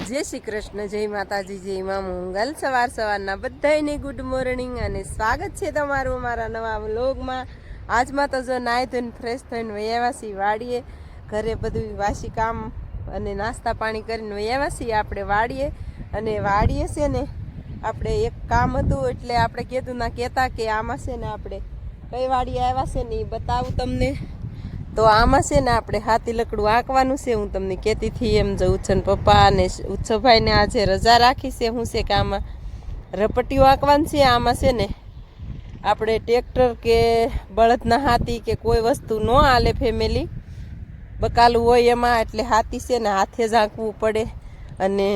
જય શ્રી કૃષ્ણ, જય માતાજી, જય મા મંગલ। સવારના બધાને ગુડ મોર્નિંગ અને સ્વાગત છે તમારું અમારા નવા વ્લોગમાં। આજમાં તો જો નાહી ધોઈને ફ્રેશ થઈને વયાવ્યા છીએ વાડીએ। ઘરે બધું વાસી કામ અને નાસ્તા પાણી કરીને વયાવ્યા છીએ આપણે વાડીએ। અને વાડીએ છે ને આપણે એક કામ હતું એટલે આપણે કીધું ના કહેતા કે આમાં છે ને આપણે કઈ વાડીએ આવ્યા છે ને એ બતાવું તમને। તો આમાં છે ને આપણે હાથી લકડું આંકવાનું છે। હું તમને કહેતી હતી એમ જો ઉછન પપ્પા અને ઉત્સવભાઈને આજે રજા રાખી છે। શું છે કે આમાં રપટીઓ આંકવાનું છે। આમાં છે ને આપણે ટ્રેક્ટર કે બળદના હાથી કે કોઈ વસ્તુ ન હાલે ફેમિલી, બકાલું હોય એમાં, એટલે હાથી છે ને હાથે જ આંકવું પડે। અને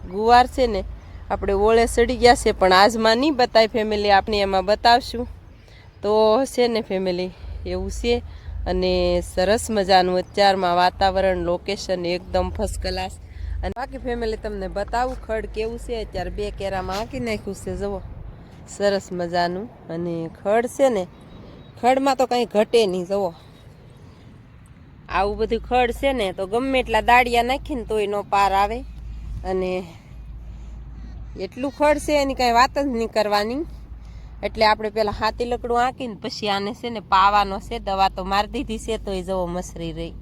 ગુવાર છે ને આપણે ઓળે સડી ગયા છે પણ આજમાં નહીં બતાય ફેમિલી, આપણે એમાં બતાવશું। તો છે ને ફેમિલી એવું છે। અને સરસ મજાનું અત્યારમાં વાતાવરણ લોકેશન એકદમ ફર્સ્ટ ક્લાસ। અને બાકી ફેમિલી તમને બતાવું ખડ કેવું છે। અત્યારે 2 કેરામાં આંકી નાખ્યું છે, જુઓ સરસ મજાનું। અને ખડ છે ને ખડમાં તો કંઈ ઘટે નહીં, જુઓ આવું બધું ખડ છે ને તો ગમે એટલા દાળિયા નાખીને તોય નો પાર આવે। અને એટલું ખડ છે એની કાંઈ વાત જ નહીં કરવાની। એટલે આપણે પેલા હાથી લકડું આંકીને પછી આને છે ને પાવાનો છે। દવા તો મારી દીધી છે તો એ જવો મસરી રહી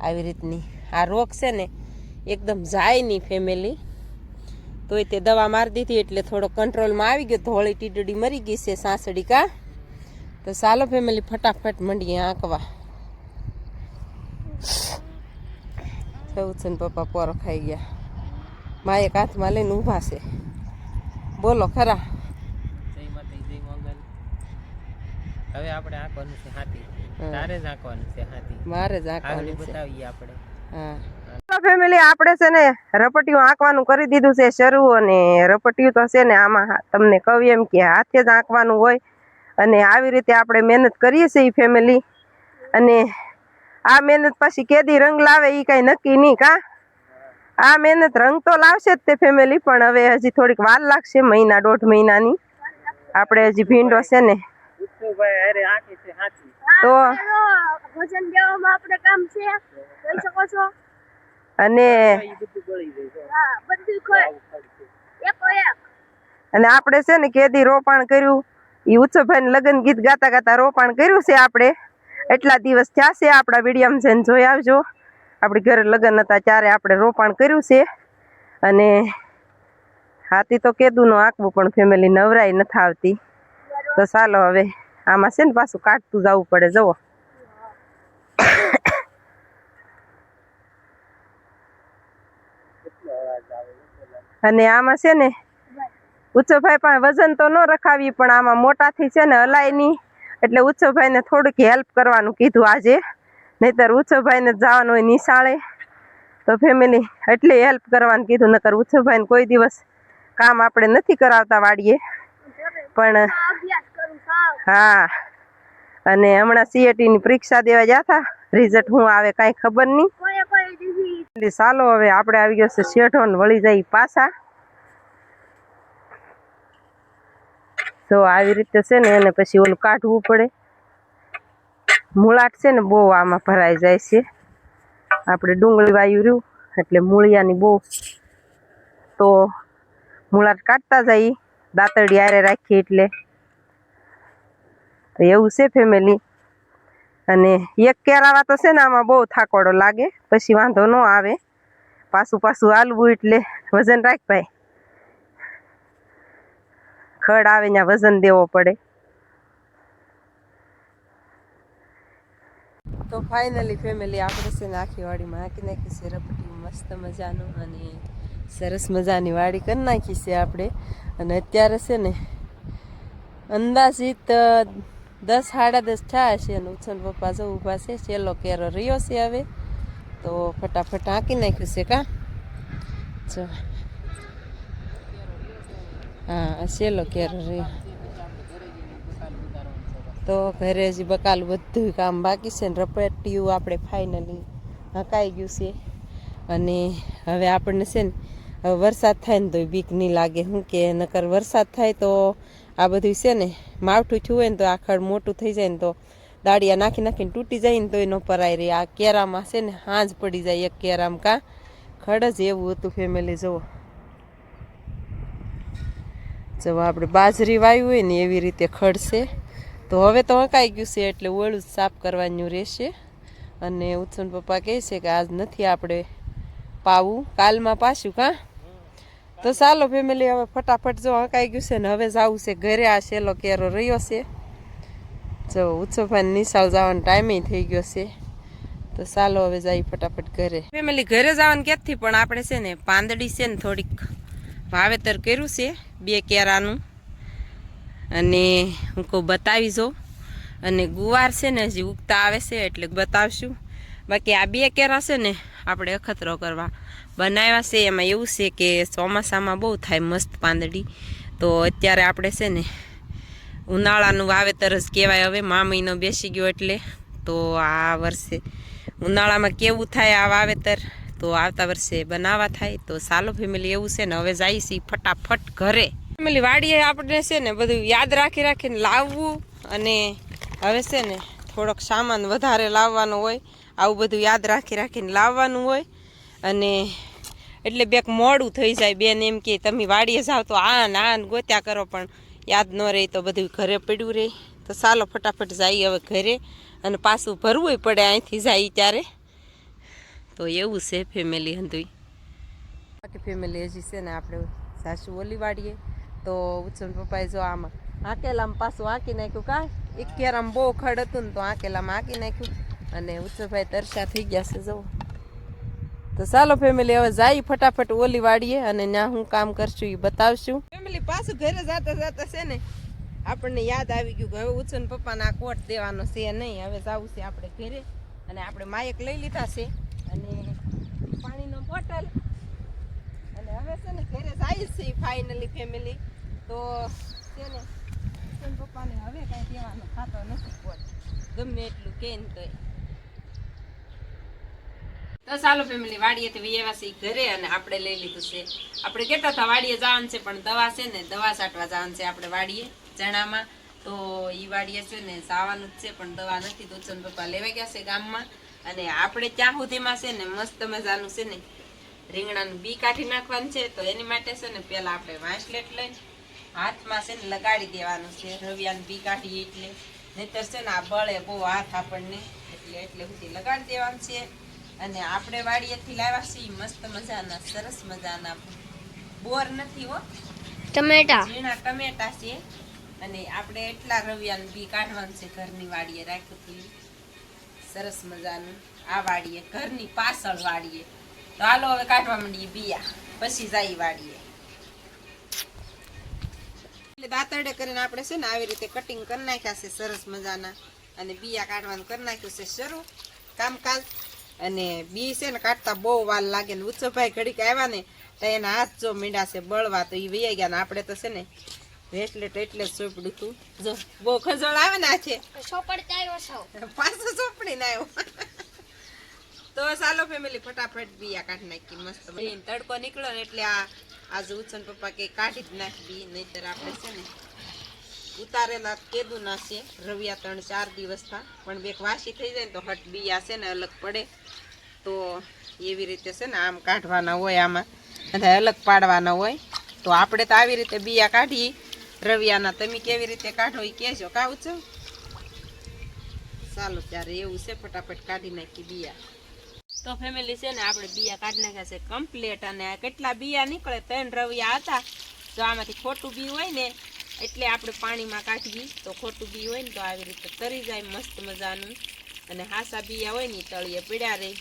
આવી રીતની। આ રોગ છે ને એકદમ જાય નહીં ફેમિલી, તોય તે દવા મારી દીધી એટલે થોડો કંટ્રોલમાં આવી ગયો। ધોળી ટીડડી મરી ગઈ છે સાસડી કા। તો ચાલો ફેમિલી ફટાફટ મંડીએ આંકવા। થયું છે ને પપ્પા પોરો ખાઈ ગયા, મા એક હાથમાં લઈને ઊભા છે। બોલો ખરા। હવે આપણે આંકવાનું છે હાથી, તારે જ આંકવાનું છે હાથી, મારે જ આંકવાનું છે, બતાવીએ આપણે। હા ફેમિલી આપણે છે ને રપટીયું આંકવાનું કરી દીધું છે શરૂ। અને રપટીયું તો છે ને આમાં તમને કહું એમ કે હાથે જ આંકવાનું હોય। અને આવી રીતે આપણે મહેનત કરીએ છીએ ફેમિલી। અને આ મહેનત પછી કેદી રંગ લાવે એ કઈ નક્કી નહીં કા। આ મહેનત રંગ તો લાવશે જ તે ફેમિલી, પણ હવે હજી થોડીક વાર લાગશે, 1.5 મહિનાની। આપણે હજી ભીંડો છે ને તો વજન દેવામાં આપણે કામ છે, જોઈ શકો છો। અને અને આપણે છે ને કેદી રોપાણ કર્યું એ ઉત્સવભાઈ લગ્ન ગીત ગાતા ગાતા રોપાણ કર્યું છે આપણે। એટલા દિવસ થયા છે, આપણા વિડીયામાં છે ને જોઈ આવજો। આપણી ઘરે લગ્ન હતા ત્યારે આપણે રોપાણ કર્યું છે। અને હાથી તો કેદું નો આંકવું પણ ફેમિલી નવરાઈ નથી આવતી। તો ચાલો હવે આમાં છે ને પાછું કાઢતું જવું પડે, જુઓ અને આમાં છે ને ઉત્સવભાઈ પાસે વજન તો ન રખાવી, પણ આમાં મોટાથી છે ને હલાય નહીં, એટલે ઉત્સવભાઈને થોડીક હેલ્પ કરવાનું કીધું આજે। નહીતર ઉત્સવભાઈને જવાનું હોય નિશાળે, તો ફેમિલી એટલે હેલ્પ કરવાનું કીધું। નકર ઉત્સવભાઈને કોઈ દિવસ કામ આપણે નથી કરાવતા વાડીએ, પણ હા। અને હમણાં CAT ની પરીક્ષા દેવા ગયા હતા, રિઝલ્ટ શું આવે કાંઈ ખબર નહીં। ચાલો હવે આપણે આવી ગયો છે શેઠો ને વળી જાય પાછા। તો આવી રીતે છે ને એને પછી ઓલું કાઢવું પડે। મૂળાટ છે ને બહુ આમાં ભરાઈ જાય છે। આપણે ડુંગળી વાયુ રહ્યું એટલે મૂળિયાની બહુ, તો મૂળાટ કાઢતા જઈ દાંતરડી આરે રાખી એટલે એવું છે ફેમિલી। અને એક કેરાવા તો છે ને આમાં બહુ થાકોડો લાગે, પછી વાંધો ન આવે। પાછું હાલવું એટલે વજન રાખ ભાઈ, ખડ આવે ત્યાં વજન દેવો પડે। તો ફાઇનલી ફેમિલી આપણે છે ને આખી વાડીમાં આંકી નાખી છે રપટી મસ્ત મજાનું। અને સરસ મજાની વાડી કરી નાખી છે આપણે। અને અત્યારે છે ને અંદાજિત 10 સાડા 10 થયા છે। અને ઉછન પપ્પા જો ઊભા છે, છેલ્લો કેરો રહ્યો છે હવે, તો ફટાફટ આંકી નાખ્યું છે કા। જો હા છેલ્લો કેરો રહ્યો, તો ઘરે હજી બકાલું બધું કામ બાકી છે ને રપટીયું આપણે ફાઇનલી હકાઈ ગયું છે। અને હવે આપણને છે ને હવે વરસાદ થાય ને તો બીક નહીં લાગે, શું કે નકર વરસાદ થાય તો આ બધું છે ને માવઠું થયું હોય ને તો આ ખડ મોટું થઈ જાય ને તો દાળિયા નાખીને તૂટી જાય ને તો એનો પરાય રહે। આ કેરામાં છે ને હાંજ પડી જાય એક કેરામાં કા, ખડ જ એવું હતું ફેમિલી. જુઓ જુઓ આપણે બાજરી વાવી હોય ને એવી રીતે ખડ છે. તો હવે તો હકાઈ ગયું છે એટલે ઓળું જ સાફ કરવાનું રહેશે. અને ઉત્સન પપ્પા કહે છે કે આજ નથી આપણે પાવું, કાલમાં પાછું. કાં તો ચાલો ફેમિલી હવે ફટાફટ જો હકાઈ ગયું છે ને હવે જવું છે ઘરે. આ શેલો કેરો રહ્યો છે. જો ઉત્સવભાઈ નિશાળ જવાનો ટાઈમે થઈ ગયો છે. તો ચાલો હવે જઈ ફટાફટ ઘરે. ફેમિલી ઘરે જવાનું ક્યાંથી પણ આપણે છે ને પાંદડી છે ને થોડીક વાવેતર કર્યું છે 2 કેરાનું. અને હું કહું બતાવી જાઉં. અને ગુવાર છે ને હજી ઉગતા આવે છે એટલે બતાવશું. બાકી આ 2 કેરા છે ને આપણે અખતરો કરવા બનાવ્યા છે. એમાં એવું છે કે ચોમાસામાં બહુ થાય મસ્ત પાંદડી. તો અત્યારે આપણે છે ને ઉનાળાનું વાવેતર જ કહેવાય. હવે મહિનો બેસી ગયો એટલે તો આ વર્ષે ઉનાળામાં કેવું થાય આ વાવેતર તો આવતા વર્ષે બનાવવા થાય. તો ચાલો ફેમિલી એવું છે ને હવે જઈએ છીએ ફટાફટ ઘરે. ફેમિલી વાડીએ આપણે છે ને બધું યાદ રાખીને લાવવું. અને હવે છે ને થોડોક સામાન વધારે લાવવાનો હોય. આવું બધું યાદ રાખીને લાવવાનું હોય. અને એટલે બેક મોડું થઈ જાય. બેન એમ કે તમે વાડીએ જાઓ તો આ ગોત્યા કરો પણ યાદ ન રહે તો બધું ઘરે પડ્યું રહે. તો ચાલો ફટાફટ જઈએ હવે ઘરે. અને પાછું ભરવું પડે અહીંથી જાય ત્યારે. તો એવું છે ફેમિલી હંધુઈ. બાકી ફેમિલી હજી છે ને આપણે સાસુ ઓલી વાડીએ. તો ઉત્સવ પપ્પાએ જો આમાં આકેલામાં પાછું આંકી નાખ્યું. કાં 1 કેરામાં બહુ ખડ હતું ને તો આકેલામાં આંકી નાખ્યું. અને ઉત્સવભાઈ તરસા થઈ ગયા છે જવો. તો ચાલો ફેમિલી હવે જાય ફટાફટ ઓલી વાડીએ. અને ત્યાં હું કામ કરશું એ બતાવશું. ફેમિલી પાછું ઘરે જતા છે ને આપણને યાદ આવી ગયું કે હવે ઉત્સવ પપ્પાના કોટ દેવાનો છે નહીં. હવે જવું છે આપણે ઘરે. અને આપણે માયક લઈ લીધા છે અને પાણીનો બોટલ. અને હવે છે ને ઘરે જાય છે ફાઇનલી ફેમિલી. તો છે ને ઉત્સવ પપ્પાને હવે કાંઈ દેવાનો ખાતો નથી કોટ, ગમે એટલું કે ને તોય. તો ચાલો ફેમિલી વાડીએથી વ્યવા છે ઘરે. અને આપણે લઈ લીધું છે. આપણે કહેતા હતા વાડીએ જવાનું છે પણ દવા છે ને દવા છાંટવા જવાનું છે આપણે વાડીએ ચણામાં. તો એ વાડીએ છે ને જવાનું જ છે પણ દવા નથી. તો ઉત્સવ પપ્પા લેવા ગયા છે ગામમાં. અને આપણે ત્યાં સુધીમાં છે ને મસ્ત મજાનું છે ને રીંગણાનું બી કાઢી નાખવાનું છે. તો એની માટે છે ને પહેલા આપણે વાંસલેટ લઈને હાથમાં છે ને લગાડી દેવાનું છે. રવિયાનું બી કાઢીએ એટલે નહીતર છે ને આ બળે બહુ હાથ આપણને. એટલે સુધી લગાડી દેવાનું છે. અને આપણે વાડીએથી લાવ્યા છીએ મસ્ત મજાના સરસ મજાના બોર નથી હો, ટમેટા, ઝીણા ટમેટા છે. અને આપણે એટલા રવિયાનું બી કાઢવાનું છે. ઘરની વાડીએ રાખ્યું હતું સરસ મજાનું. આ વાડીએ ઘરની પાછળ વાડીએ. તો હાલો હવે કાઢવા માંડીએ બીયા, પછી જાય વાડીએ. એટલે દાંતરડે કરીને આપણે છે ને આવી રીતે કટિંગ કરી નાખ્યા છે સરસ મજાના. અને બીયા કાઢવાનું કરી નાખ્યું છે શરૂ કામકાજ. અને બી છે ને કાઢતા બહુ વાર લાગે. ને ઉત્સવભાઈ ઘડીક આવ્યા ને તો એના હાથ જો મીંડા છે બળવા. તો એ વૈયા ગયા ને આપણે તો છે ને વેસલેટ એટલે જ ચોપડ્યું હતું. જો બહુ ખજોળ આવે ને આ છે પાછો ચોપડીને આવ્યો. તો ચાલો ફેમિલી ફટાફટ બીયા કાઢી નાખી મસ્ત. તડકો નીકળ્યો ને એટલે આજે ઉત્સવ પપ્પા કે કાઢી જ નાખી. નહીતર આપણે છે ને ઉતારેલા કેદું ના છે રવિયા 3-4 દિવસ થા. પણ બેક વાસી થઈ જાય ને તો હટ બીયા છે ને અલગ પડે. તો એવી રીતે છે ને આમ કાઢવાના હોય, આમાં અને અલગ પાડવાના હોય. તો આપણે તો આવી રીતે બીયા કાઢી રવિયાના. તમે કેવી રીતે કાઢો એ કહેજો. કાવું છો ચાલો ત્યારે એવું છે ફટાફટ કાઢી નાખી બીયા. તો ફેમિલી છે ને આપણે બીયા કાઢી નાખ્યા છે કમ્પ્લીટ. અને કેટલા બીયા નીકળે 3 રવિયા હતા. જો આમાંથી ખોટું બી હોય ને એટલે આપણે પાણીમાં કાઢીએ. તો ખોટું બી હોય ને તો આવી રીતે તરી જાય મસ્ત મજાનું. અને હાસા બીયા હોય ને તળિયે પીડ્યા રહે.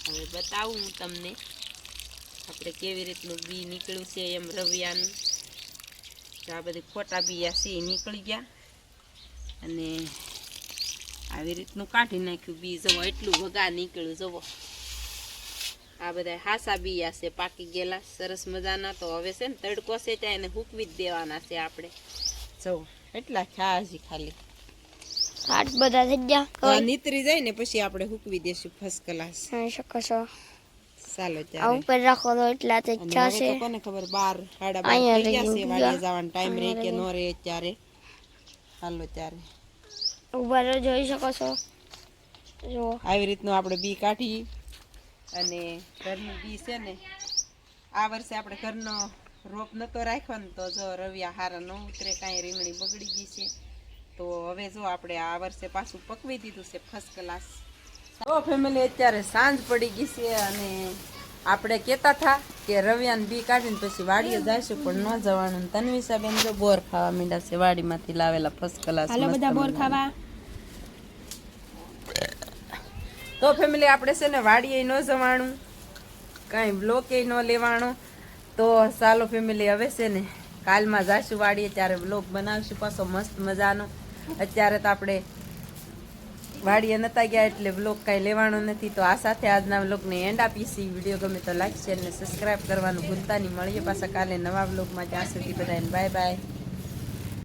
હવે બતાવું હું તમને આપણે કેવી રીતનું બી નીકળ્યું છે એમ રવિયાનું. તો આ બધી ખોટા બીયા છે એ નીકળી ગયા. અને આવી રીતનું કાઢી નાખ્યું બી. જવો એટલું વગા નીકળ્યું. જવો આ બધા હાસા બીયા છે પાકી ગયેલા સરસ મજાના. તો હવે છે ને તડકો છે ત્યાં એને હૂકવી જ દેવાના છે આપણે. જવો એટલા ખા હજી ખાલી હાથ બધા થઈ ગયા. નીતરી જાય ને પછી આપણે હૂકવી દેશું ફર્સ્ટ ક્લાસ. શકો છો ચાલો આ ત્યારે ઉપર રાખો તો એટલા તે ઈચ્છા છે. કોને ખબર 12-12 થઈ ગયા છે. વાડીએ જવાનો ટાઈમ રહે કે નો રહે ત્યારે. હાલો ત્યારે ઉપર જોઈ શકો છો. જો આવી રીતનું આપણે બી કાઢી અને ઘરનું બી છે ને આ વર્ષે આપણે ઘરનો રોપ નતો રાખ્યો ને તો જો રવિયા હારા ન ઉતરે, કાંઈ રીંગણી બગડી ગઈ છે. તો હવે જો આપણે આ વર્ષે પાછું પકવી દીધું છે ફર્સ્ટ ક્લાસ. તો ફેમિલી અત્યારે સાંજ પડી ગઈ છે અને આપણે કહેતા હતા કે રવિયાને બી કાઢીને પછી વાડીએ જઈશું પણ ન જવાનું. તન્વિષાબેન જો બોર ખાવા માંડ્યા છે વાડીમાંથી લાવેલા ફર્સ્ટ ક્લાસ. હાલો બધા બોર ખાવા. તો ફેમિલી આપણે છે ને વાડીએ ન જવાનું, કાંઈ બ્લોકે ન લેવાનો. તો ચાલો ફેમિલી હવે છે ને કાલમાં જાશું વાડીએ ત્યારે બ્લોગ બનાવશું પાછો મસ્ત મજાનો. અત્યારે તો આપણે વાડીએ નતા ગયા એટલે બ્લોગ કાંઈ લેવાનો નથી. તો આ સાથે આજના બ્લોગને એન્ડ આપીશી. વિડીયો ગમે તો લાઈક શેર ને સબસ્ક્રાઈબ કરવાનું ભૂલતા નહીં. મળીએ પાછા કાલે નવા બ્લોગમાં. ત્યાં સુધી બધાને બાય બાય.